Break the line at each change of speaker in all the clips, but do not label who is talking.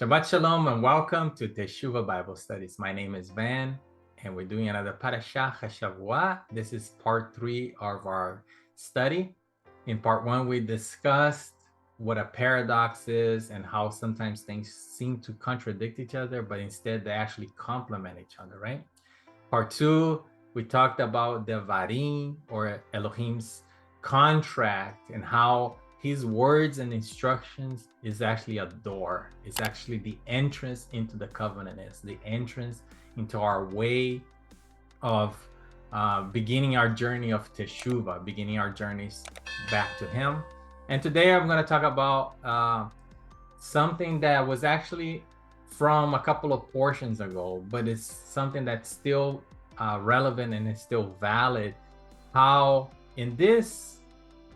Shabbat Shalom and welcome to Teshuvah Bible Studies. My name is Van and we're doing another Parashah HaShavua. This is part 3 of our study. In part 1, we discussed what a paradox is and how sometimes things seem to contradict each other, but instead they actually complement each other, right? Part 2, we talked about Devarim, or Elohim's contract, and how his words and instructions is actually a door. It's actually the entrance into the covenant. It's the entrance into our way of beginning our journey of Teshuvah, beginning our journeys back to him. And today I'm going to talk about something that was actually from a couple of portions ago, but it's something that's still relevant and is still valid. How in this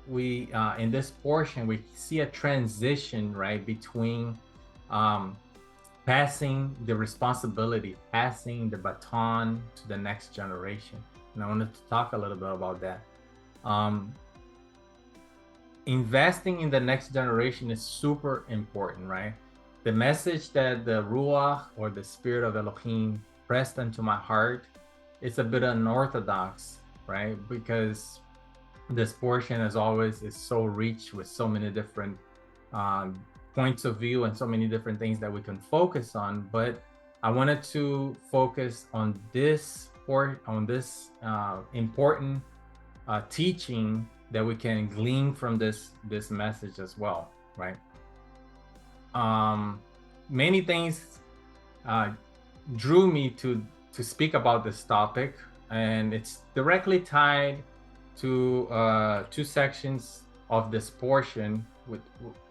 in this portion we see a transition, right, between passing the responsibility, passing the baton to the next generation. And I wanted to talk a little bit about that. Investing in the next generation is super important, right? The message that the Ruach, or the Spirit of Elohim, pressed into my heart, it's a bit unorthodox, right? Because this portion, as always, is so rich with so many different points of view and so many different things that we can focus on. But I wanted to focus on this important teaching that we can glean from this message as well, right? Many things drew me to speak about this topic, and it's directly tied to two sections of this portion.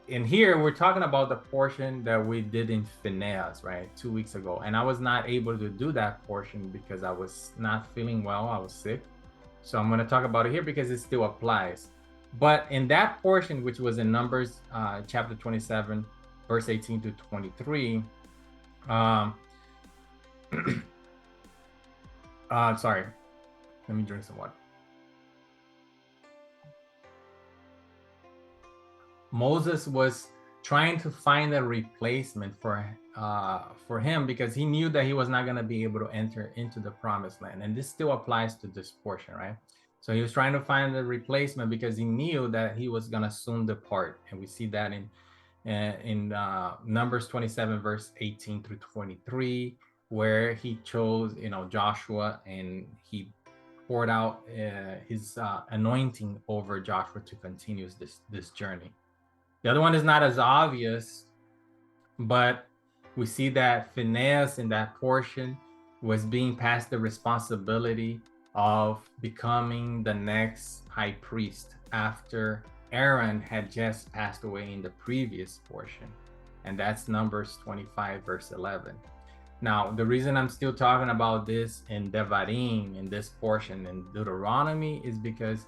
In here, we're talking about the portion that we did in Phinehas, right, 2 weeks ago, and I was not able to do that portion because I was not feeling well. I was sick. So I'm going to talk about it here because it still applies. But in that portion, which was in Numbers chapter 27, verse 18 to 23, sorry, let me drink some water. Moses was trying to find a replacement for him because he knew that he was not going to be able to enter into the promised land. And this still applies to this portion, right? So he was trying to find a replacement because he knew that he was going to soon depart. And we see that in Numbers 27, verse 18 through 23, where he chose, Joshua, and he poured out his anointing over Joshua to continue this journey. The other one is not as obvious, but we see that Phinehas in that portion was being passed the responsibility of becoming the next high priest after Aaron had just passed away in the previous portion. And that's Numbers 25, verse 11. Now, the reason I'm still talking about this in Devarim, in this portion in Deuteronomy, is because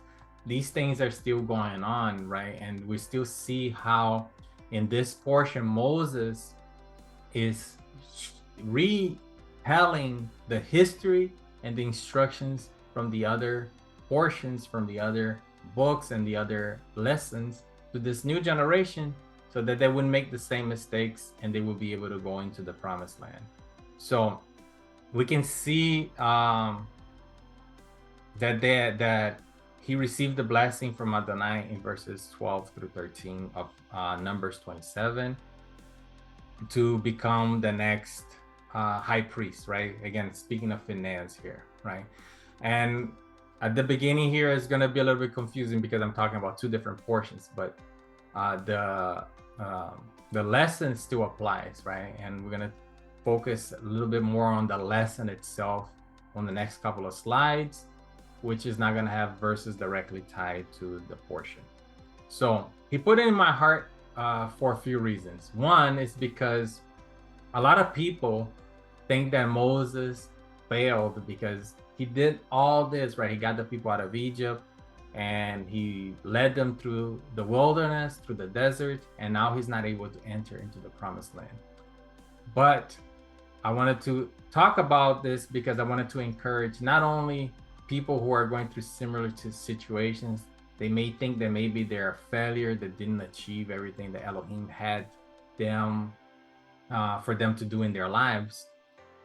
these things are still going on, right? And we still see how in this portion, Moses is retelling the history and the instructions from the other portions, from the other books and the other lessons to this new generation, so that they wouldn't make the same mistakes and they will be able to go into the promised land. So we can see that he received the blessing from Adonai in verses 12 through 13 of Numbers 27 to become the next high priest, right? Again, speaking of Phinehas here, right? And at the beginning here is going to be a little bit confusing because I'm talking about two different portions, but the lesson still applies, right? And we're going to focus a little bit more on the lesson itself on the next couple of slides, which is not going to have verses directly tied to the portion. So he put it in my heart for a few reasons. One is because a lot of people think that Moses failed because he did all this, right? He got the people out of Egypt and he led them through the wilderness, through the desert, and now he's not able to enter into the promised land. But I wanted to talk about this because I wanted to encourage not only people who are going through similar situations. They may think that maybe they're a failure that didn't achieve everything that Elohim had them for them to do in their lives.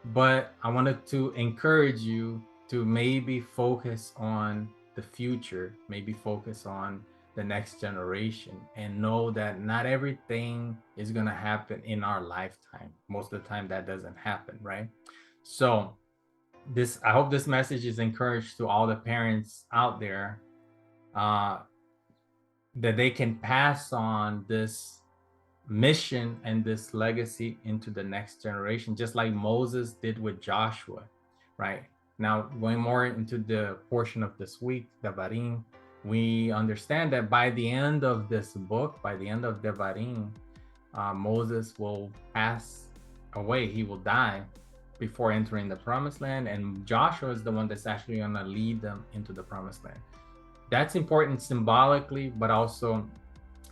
But I wanted to encourage you to maybe focus on the future, maybe focus on the next generation, and know that not everything is going to happen in our lifetime. Most of the time that doesn't happen, right? So I hope this message is encouraged to all the parents out there, uh, that they can pass on this mission and this legacy into the next generation, just like Moses did with Joshua, right? Now, going more into the portion of this week, Devarim, we understand that by the end of this book, by the end of Devarim, Moses will pass away. He will die before entering the promised land, and Joshua is the one that's actually going to lead them into the promised land. That's important symbolically, but also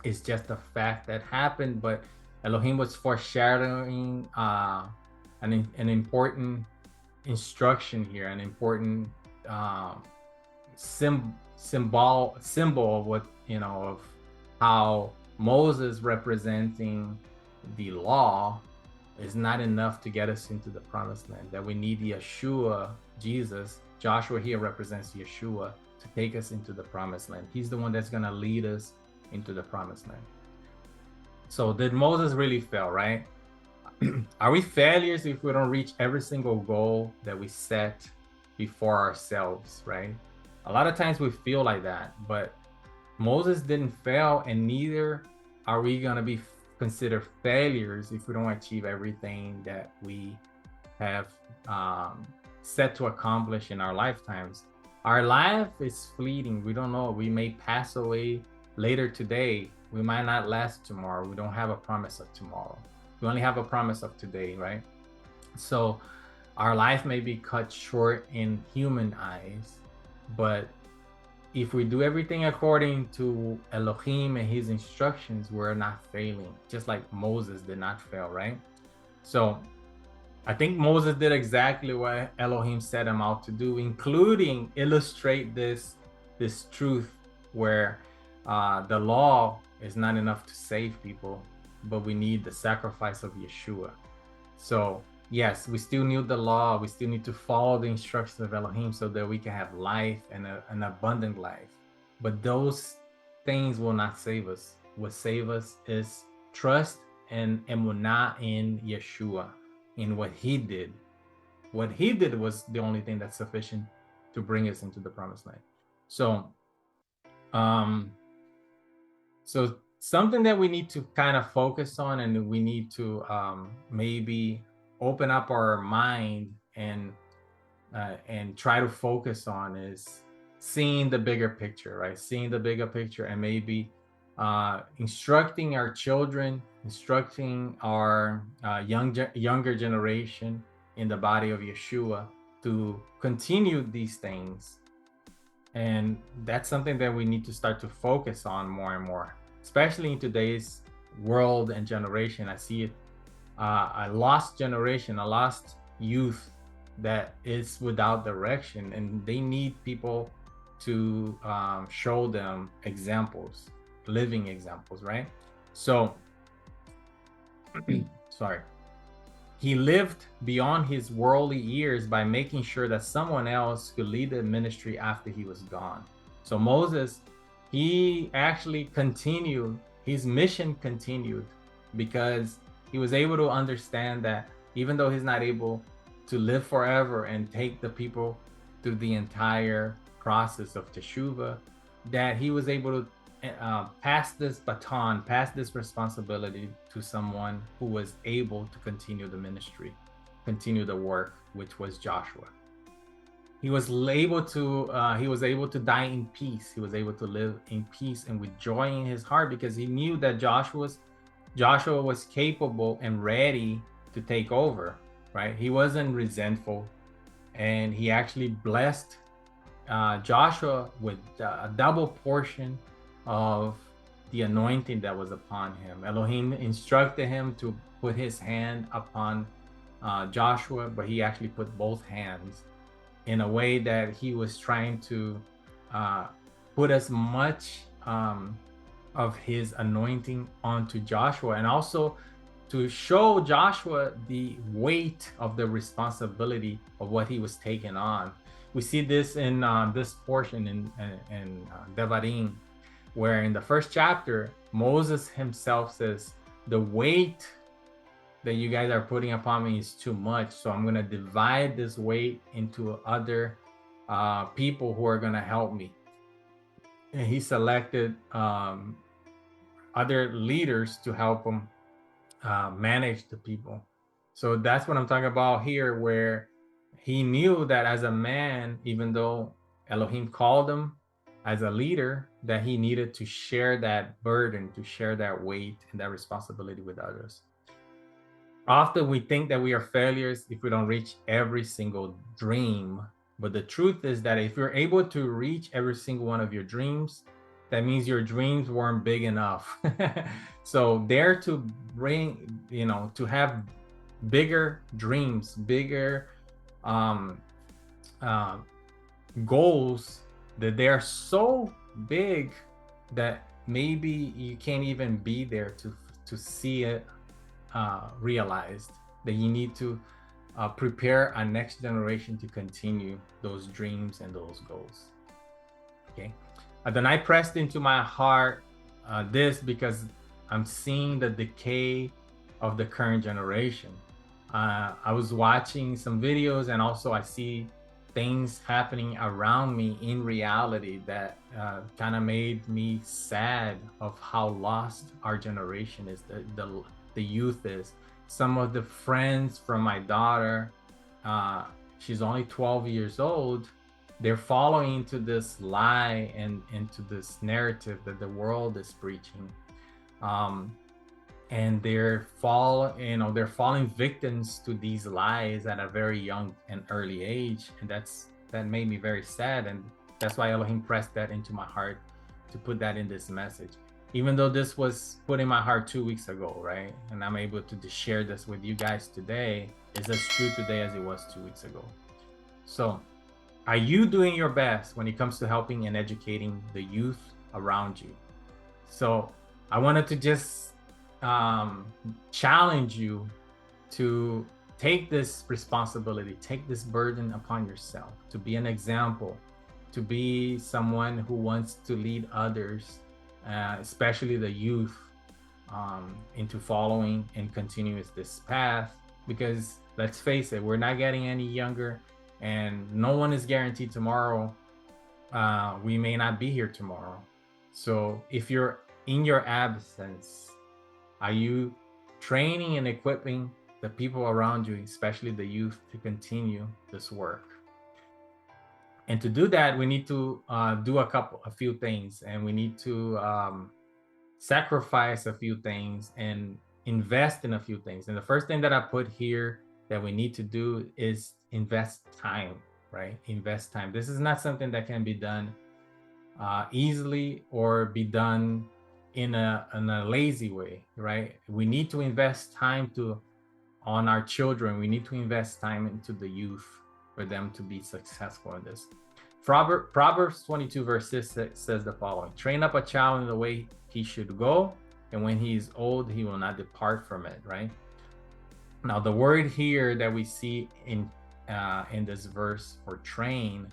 it's just a fact that happened. But Elohim was foreshadowing an important instruction here, an important symbol of what, of how Moses representing the law is not enough to get us into the promised land, that we need Yeshua, Jesus. Joshua here represents Yeshua to take us into the promised land. He's the one that's going to lead us into the promised land. So did Moses really fail, right? Are we failures if we don't reach every single goal that we set before ourselves, right? A lot of times we feel like that, but Moses didn't fail, and neither are we going to be considered failures if we don't achieve everything that we have set to accomplish in our lifetimes. Our life is fleeting. We don't know. We may pass away later today. We might not last tomorrow. We don't have a promise of tomorrow. We only have a promise of today, right? So our life may be cut short in human eyes, but if we do everything according to Elohim and his instructions, we're not failing, just like Moses did not fail, right? So I think Moses did exactly what Elohim set him out to do, including illustrate this truth where the law is not enough to save people, but we need the sacrifice of Yeshua. So yes, we still need the law. We still need to follow the instructions of Elohim so that we can have life and an abundant life. But those things will not save us. What save us is trust and emunah in Yeshua, in what he did. What he did was the only thing that's sufficient to bring us into the promised land. So, so something that we need to kind of focus on, and we need to maybe open up our mind and try to focus on, is seeing the bigger picture, right? Seeing the bigger picture, and maybe instructing our children, instructing our younger generation in the body of Yeshua to continue these things. And that's something that we need to start to focus on more and more, especially in today's world and generation. I see it, a lost generation, a lost youth that is without direction, and they need people to show them examples, living examples, right? So, sorry. He lived beyond his worldly years by making sure that someone else could lead the ministry after he was gone. So Moses, he actually continued, his mission continued, because he was able to understand that even though he's not able to live forever and take the people through the entire process of Teshuvah, that he was able to pass this baton, pass this responsibility to someone who was able to continue the ministry, continue the work, which was Joshua. He was able to die in peace. He was able to live in peace and with joy in his heart, because he knew that Joshua was capable and ready to take over, right? He wasn't resentful, and he actually blessed Joshua with a double portion of the anointing that was upon him. Elohim instructed him to put his hand upon Joshua, but he actually put both hands in a way that he was trying to put as much of his anointing onto Joshua, and also to show Joshua the weight of the responsibility of what he was taking on. We see this in this portion in Devarim, where in the first chapter, Moses himself says, the weight that you guys are putting upon me is too much. So I'm going to divide this weight into other people who are going to help me. And he selected other leaders to help him manage the people. So that's what I'm talking about here, where he knew that as a man, even though Elohim called him as a leader, that he needed to share that burden, to share that weight and that responsibility with others. Often we think that we are failures if we don't reach every single dream. But the truth is that if you're able to reach every single one of your dreams, that means your dreams weren't big enough. So dare to bring, to have bigger dreams, bigger goals, that they are so big that maybe you can't even be there to see it realized, that you need to prepare a next generation to continue those dreams and those goals. Okay. Then I pressed into my heart this because I'm seeing the decay of the current generation. I was watching some videos, and also I see things happening around me in reality that kind of made me sad of how lost our generation is, the youth is. Some of the friends from my daughter, she's only 12 years old, they're following into this lie and into this narrative that the world is preaching. And they're falling victims to these lies at a very young and early age. And that made me very sad. And that's why Elohim pressed that into my heart to put that in this message. Even though this was put in my heart 2 weeks ago, right? And I'm able to share this with you guys today. It's as true today as it was 2 weeks ago. So are you doing your best when it comes to helping and educating the youth around you? So I wanted to just challenge you to take this responsibility, take this burden upon yourself, to be an example, to be someone who wants to lead others, especially the youth, into following and continuing this path. Because let's face it, we're not getting any younger, and no one is guaranteed tomorrow. We may not be here tomorrow. So if you're in your absence, are you training and equipping the people around you, especially the youth, to continue this work? And to do that, we need to do a few things, and we need to sacrifice a few things and invest in a few things. And the first thing that I put here that we need to do is invest time, right? Invest time. This is not something that can be done easily or be done in a lazy way, right? We need to invest time on our children. We need to invest time into the youth for them to be successful in this. Proverbs 22 verse 6 says the following: train up a child in the way he should go, and when he is old, he will not depart from it, right? Now, the word here that we see in this verse for train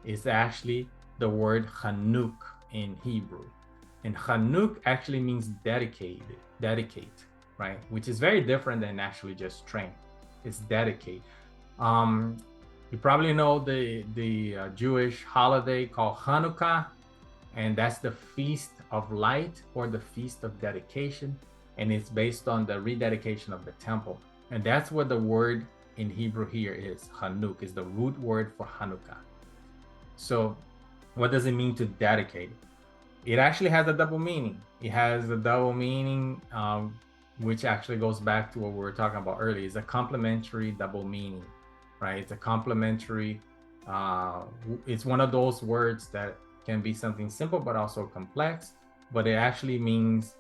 is actually the word chanuk in Hebrew. And chanuk actually means dedicate, right? Which is very different than actually just train. It's dedicate. You probably know the Jewish holiday called Hanukkah, and that's the Feast of Light or the Feast of Dedication, and it's based on the rededication of the temple. And that's what the word in Hebrew here is. Chanuk is the root word for Hanukkah. So what does it mean to dedicate? It actually has a double meaning. It has a double meaning, which actually goes back to what we were talking about earlier. It's a complementary double meaning, right? It's a complementary, it's one of those words that can be something simple but also complex, but it actually means,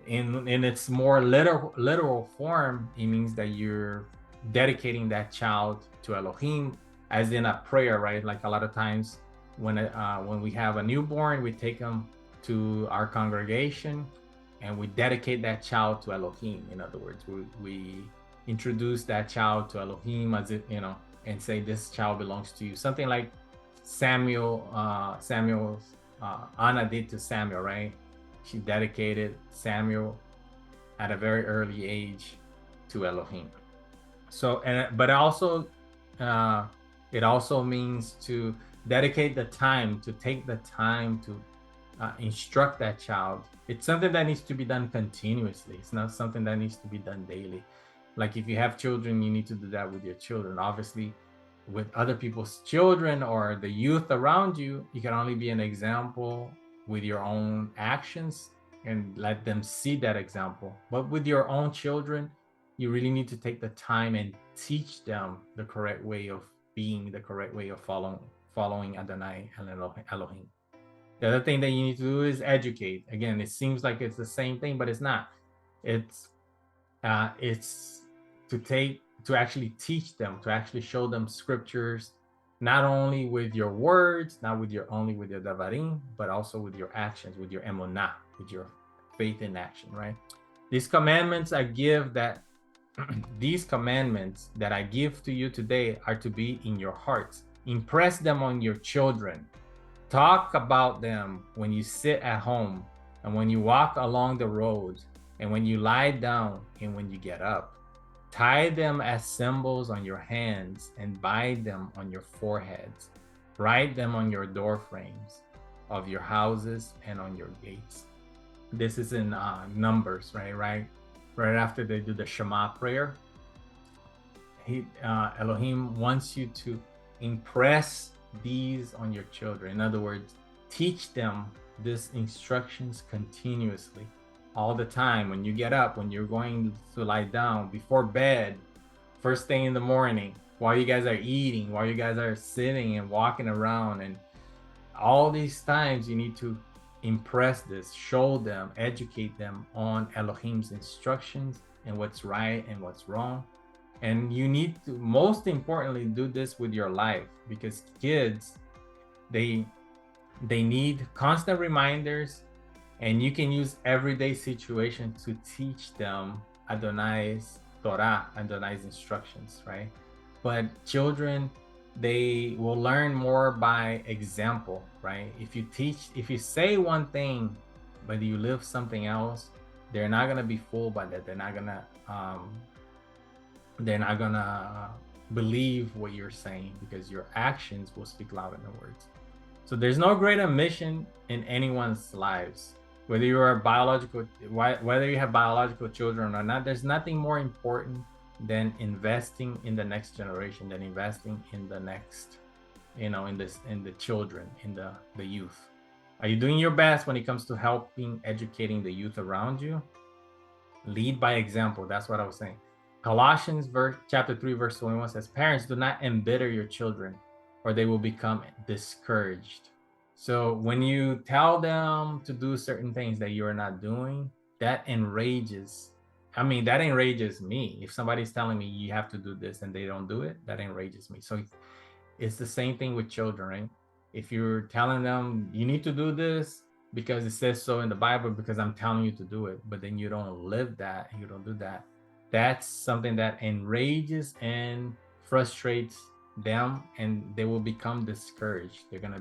in its more literal form, it means that you're dedicating that child to Elohim, as in a prayer, right? Like a lot of times when we have a newborn, we take them to our congregation and we dedicate that child to Elohim. In other words, we introduce that child to Elohim as if, and say this child belongs to you. Something like Samuel's Anna did to Samuel, right? She dedicated Samuel at a very early age to Elohim. So, but also, it also means to dedicate the time, to take the time to instruct that child. It's something that needs to be done continuously. It's not something that needs to be done daily. Like if you have children, you need to do that with your children. Obviously, with other people's children or the youth around you, you can only be an example with your own actions and let them see that example. But with your own children, you really need to take the time and teach them the correct way of being, the correct way of following Adonai and Elohim. The other thing that you need to do is educate. Again, it seems like it's the same thing, but it's not. It's to actually teach them, to actually show them scriptures, not only with your words, not only with your Devarim, but also with your actions, with your emunah, with your faith in action, right? These commandments I give these commandments that I give to you today are to be in your hearts. Impress them on your children. Talk about them when you sit at home and when you walk along the road and when you lie down and when you get up. Tie them as symbols on your hands and bind them on your foreheads. Write them on your door frames of your houses and on your gates. This is in Numbers, right after they do the Shema prayer. Elohim wants you to impress these on your children. In other words, teach them these instructions continuously, all the time. When you get up, when you're going to lie down, before bed, first thing in the morning, while you guys are eating, while you guys are sitting and walking around, and all these times you need to impress this, show them, educate them on Elohim's instructions and what's right and what's wrong. And you need to, most importantly, do this with your life, because kids, they need constant reminders, and you can use everyday situations to teach them Adonai's Torah, Adonai's instructions, right? But children, they will learn more by example, right? If you say one thing, but you live something else, they're not gonna be fooled by that. They're not gonna believe what you're saying, because your actions will speak louder than words. So there's no greater mission in anyone's lives, whether you have biological children or not. There's nothing more important than investing in the next generation, than investing in the next, in the children, in the youth. Are you doing your best when it comes to educating the youth around you? Lead by example. That's what I was saying. Colossians chapter 3 verse 21 says, parents, do not embitter your children, or they will become discouraged. So when you tell them to do certain things that you're not doing, that enrages me. If somebody's telling me you have to do this and they don't do it, that enrages me. So it's the same thing with children, right? If you're telling them you need to do this because it says so in the Bible, because I'm telling you to do it, but then you don't live that, you don't do that, that's something that enrages and frustrates them, and they will become discouraged. They're gonna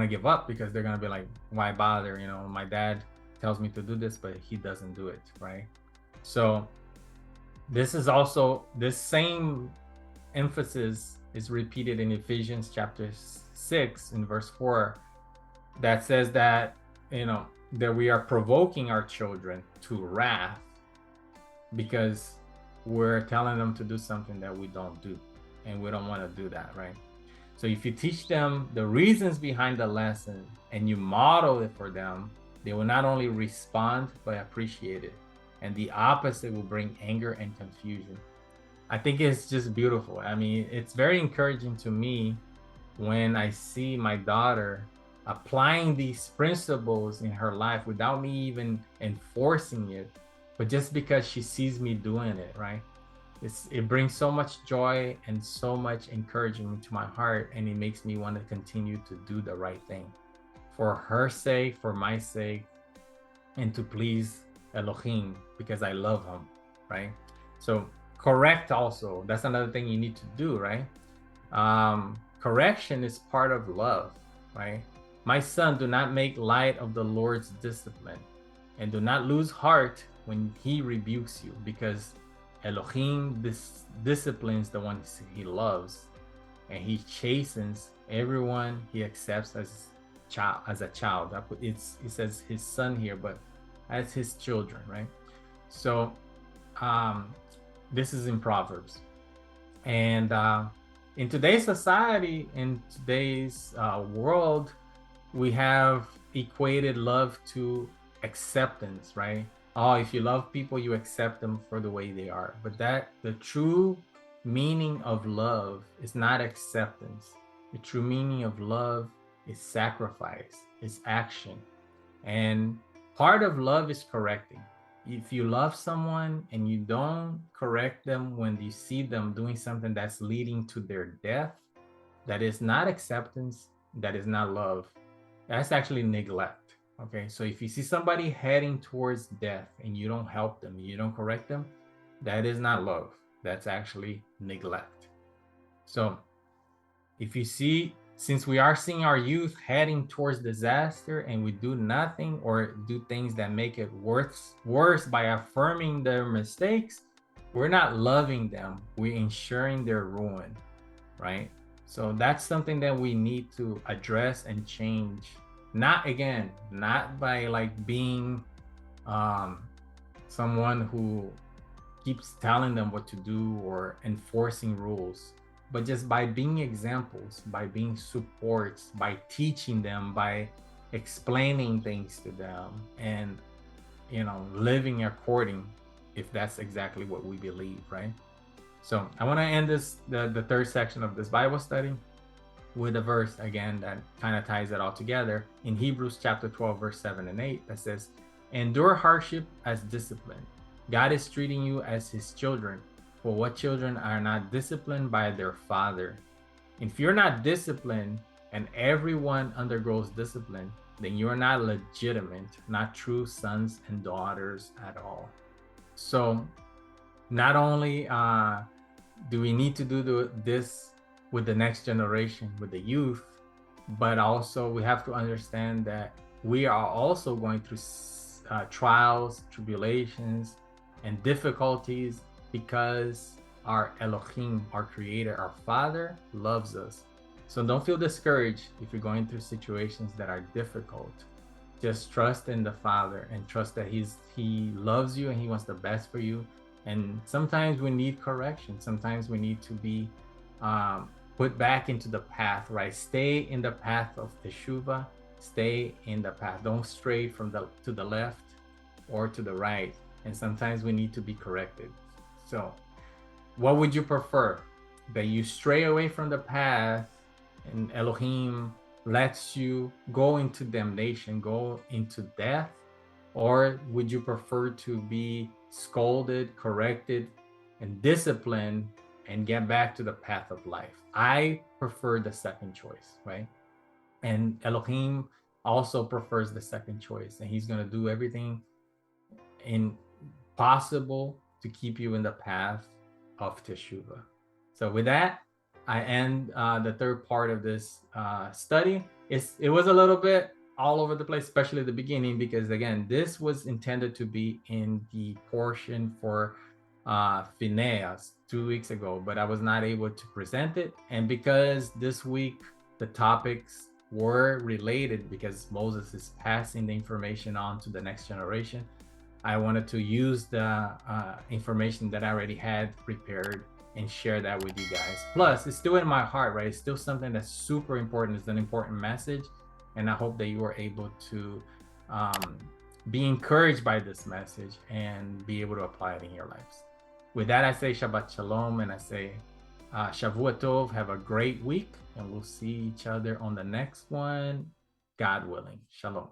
give up, because they're gonna be like, why bother? My dad tells me to do this, but he doesn't do it, right? So this same emphasis is repeated in Ephesians chapter 6 in verse 4, that says that that we are provoking our children to wrath because we're telling them to do something that we don't do, and we don't want to do that, right? So if you teach them the reasons behind the lesson and you model it for them, they will not only respond but appreciate it. And the opposite will bring anger and confusion. I think it's just beautiful. I mean, it's very encouraging to me when I see my daughter applying these principles in her life without me even enforcing it, but just because she sees me doing it, right? It brings so much joy and so much encouragement to my heart, and it makes me want to continue to do the right thing for her sake, for my sake, and to please Elohim because I love him, right? So correct also, that's another thing you need to do, right? Correction is part of love, right? My son, do not make light of the Lord's discipline, and do not lose heart when he rebukes you, because Elohim disciplines the ones he loves, and he chastens everyone he accepts as a child. It says his son here, but as his children, right? So this is in Proverbs. And in today's society, in today's world, we have equated love to acceptance, right? Oh, if you love people, you accept them for the way they are. But the true meaning of love is not acceptance. The true meaning of love is sacrifice, is action. And part of love is correcting. If you love someone and you don't correct them when you see them doing something that's leading to their death, that is not acceptance, that is not love. That's actually neglect. Okay, so if you see somebody heading towards death and you don't help them, you don't correct them, that is not love. That's actually neglect. So if you see, since we are seeing our youth heading towards disaster and we do nothing or do things that make it worse by affirming their mistakes, we're not loving them. We're ensuring their ruin, right? So that's something that we need to address and change. Not by like being someone who keeps telling them what to do or enforcing rules, but just by being examples, by being supports, by teaching them, by explaining things to them, and living according, if that's exactly what we believe, right? So I want to end the third section of this Bible study with a verse again that kind of ties it all together in Hebrews chapter 12, verse 7 and 8, that says, endure hardship as discipline. God is treating you as his children. For what children are not disciplined by their father? If you're not disciplined and everyone undergoes discipline, then you're not legitimate, not true sons and daughters at all. So not only do we need to do this with the next generation, with the youth, but also we have to understand that we are also going through trials, tribulations, and difficulties because our Elohim, our creator, our father, loves us. So don't feel discouraged if you're going through situations that are difficult. Just trust in the Father and trust that he loves you and he wants the best for you. And sometimes we need correction. Sometimes we need to be put back into the path, right? Stay in the path of Teshuvah. Stay in the path. Don't stray to the left or to the right. And sometimes we need to be corrected. So what would you prefer? That you stray away from the path and Elohim lets you go into damnation, go into death? Or would you prefer to be scolded, corrected, and disciplined and get back to the path of life? I prefer the second choice, right? And Elohim also prefers the second choice, and he's going to do everything possible to keep you in the path of Teshuvah. So with that, I end the third part of this study. It was a little bit all over the place, especially at the beginning, because again, this was intended to be in the portion for Phineas 2 weeks ago, but I was not able to present it. And because this week the topics were related, because Moses is passing the information on to the next generation, I wanted to use the information that I already had prepared and share that with you guys. Plus, it's still in my heart, right? It's still something that's super important. It's an important message. And I hope that you are able to be encouraged by this message and be able to apply it in your lives. With that, I say Shabbat Shalom, and I say Shavua Tov. Have a great week, and we'll see each other on the next one, God willing. Shalom.